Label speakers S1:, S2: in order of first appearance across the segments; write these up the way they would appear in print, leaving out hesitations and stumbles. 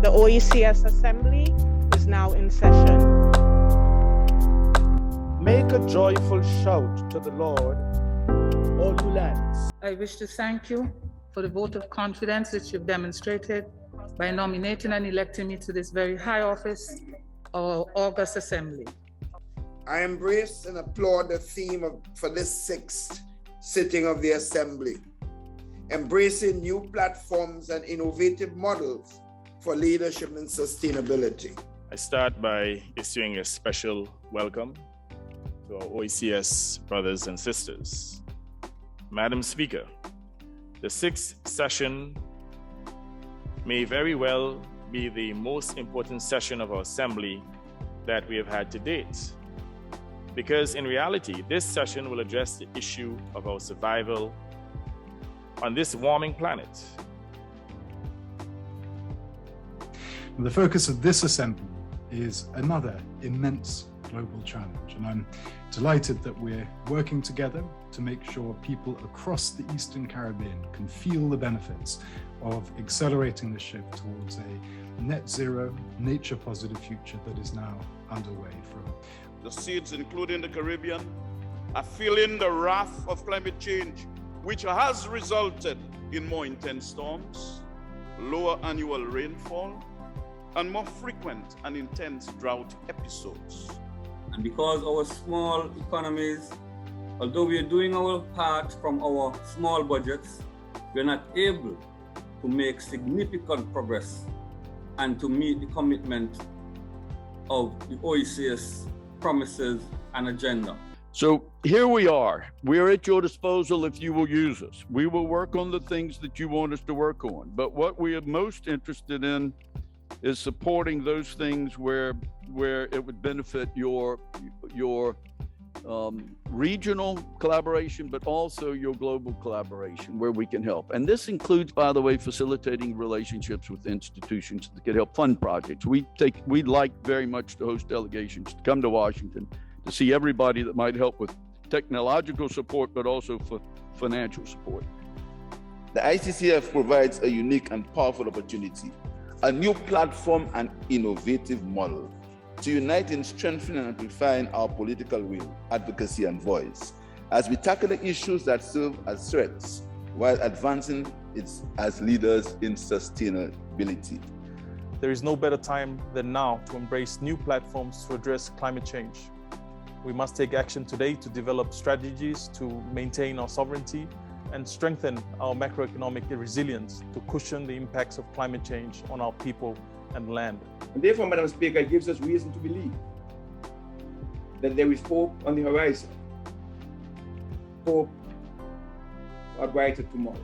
S1: The OECS Assembly is now in session.
S2: Make a joyful shout to the Lord, all you lands.
S3: I wish to thank you for the vote of confidence that you've demonstrated by nominating and electing me to this very high office, our August Assembly.
S4: I embrace and applaud the theme for this sixth sitting of the Assembly, embracing new platforms and innovative models for leadership and sustainability.
S5: I start by issuing a special welcome to our OECS brothers and sisters. Madam Speaker, the sixth session may very well be the most important session of our Assembly that we have had to date. Because in reality, this session will address the issue of our survival on this warming planet.
S6: The focus of this assembly is another immense global challenge, and I'm delighted that we're working together to make sure people across the Eastern Caribbean can feel the benefits of accelerating the shift towards a net zero, nature positive future that is now underway.
S7: The seeds, including the Caribbean, are feeling the wrath of climate change, which has resulted in more intense storms, lower annual rainfall, and more frequent and intense drought episodes.
S8: And because our small economies, although we are doing our part from our small budgets, we are not able to make significant progress and to meet the commitment of the OECS promises and agenda.
S9: So here we are. We're at your disposal if you will use us. We will work on the things that you want us to work on. But what we are most interested in is supporting those things where it would benefit your regional collaboration, but also your global collaboration where we can help. And this includes, by the way, facilitating relationships with institutions that can help fund projects. We'd like very much to host delegations to come to Washington to see everybody that might help with technological support, but also for financial support.
S10: The ICCF provides a unique and powerful opportunity, a new platform and innovative model to unite in strengthening and amplifying our political will, advocacy, and voice as we tackle the issues that serve as threats while advancing as leaders in sustainability.
S11: There is no better time than now to embrace new platforms to address climate change. We must take action today to develop strategies to maintain our sovereignty and strengthen our macroeconomic resilience to cushion the impacts of climate change on our people and land.
S12: And therefore, Madam Speaker, it gives us reason to believe that there is hope on the horizon, hope for a brighter tomorrow.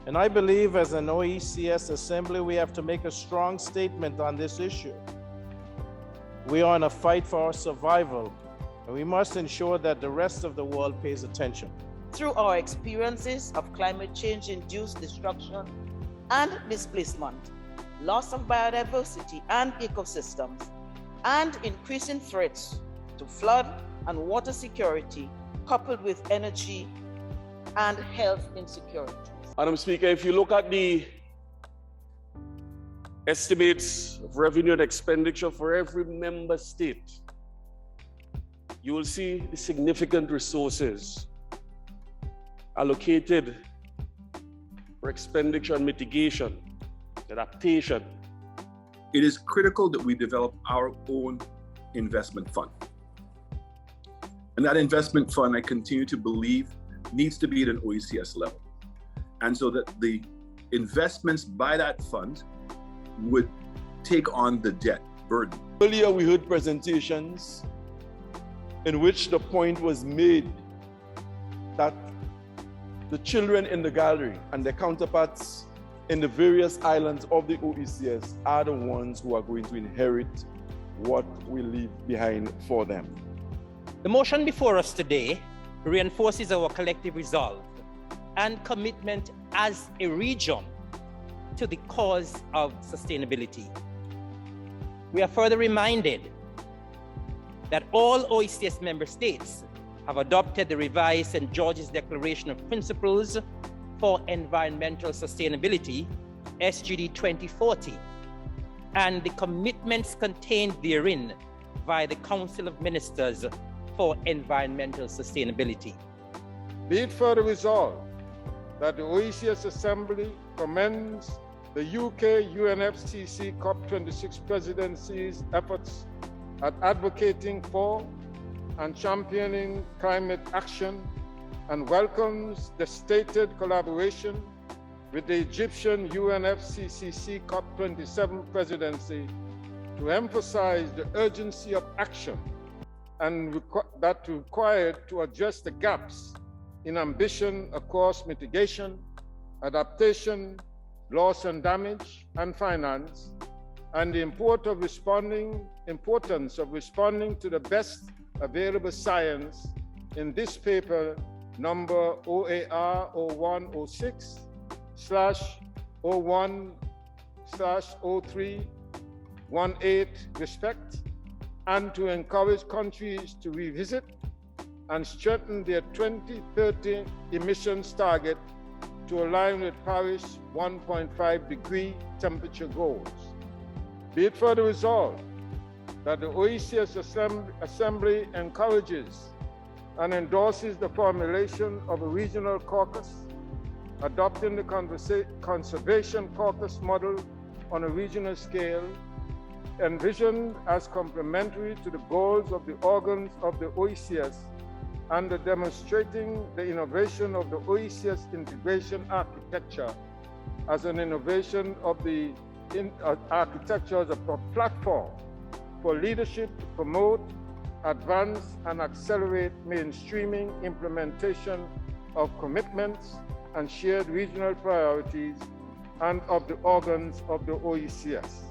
S13: And I believe as an OECS Assembly, we have to make a strong statement on this issue. We are in a fight for our survival, and we must ensure that the rest of the world pays attention.
S14: Through our experiences of climate change-induced destruction and displacement, loss of biodiversity and ecosystems, and increasing threats to flood and water security, coupled with energy and health insecurities.
S15: Madam Speaker, if you look at the estimates of revenue and expenditure for every member state, you will see the significant resources allocated for expenditure and mitigation, adaptation.
S16: It is critical that we develop our own investment fund. And that investment fund, I continue to believe, needs to be at an OECS level. And so that the investments by that fund would take on the debt burden.
S17: Earlier we heard presentations in which the point was made that the children in the gallery and their counterparts in the various islands of the OECS are the ones who are going to inherit what we leave behind for them.
S18: The motion before us today reinforces our collective resolve and commitment as a region to the cause of sustainability. We are further reminded that all OECS member states have adopted the revised St. George's Declaration of Principles for Environmental Sustainability, SGD 2040, and the commitments contained therein via the Council of Ministers for Environmental Sustainability.
S19: Be it further resolved that the OECS Assembly commends the UK UNFCCC COP26 presidency's efforts at advocating for and championing climate action, and welcomes the stated collaboration with the Egyptian UNFCCC COP27 presidency to emphasize the urgency of action and that required to address the gaps in ambition across mitigation, adaptation, loss and damage, and finance, and the importance of responding to the best available science in this paper number OAR 0106/01/0318 respect, and to encourage countries to revisit and strengthen their 2030 emissions target to align with Paris 1.5-degree temperature goals. Be it further resolved that the OECS Assembly encourages and endorses the formulation of a regional caucus, adopting the conservation caucus model on a regional scale, envisioned as complementary to the goals of the organs of the OECS, and demonstrating the innovation of the OECS integration architecture as an innovation of the architecture as a platform for leadership to promote, advance, and accelerate mainstreaming implementation of commitments and shared regional priorities and of the organs of the OECS.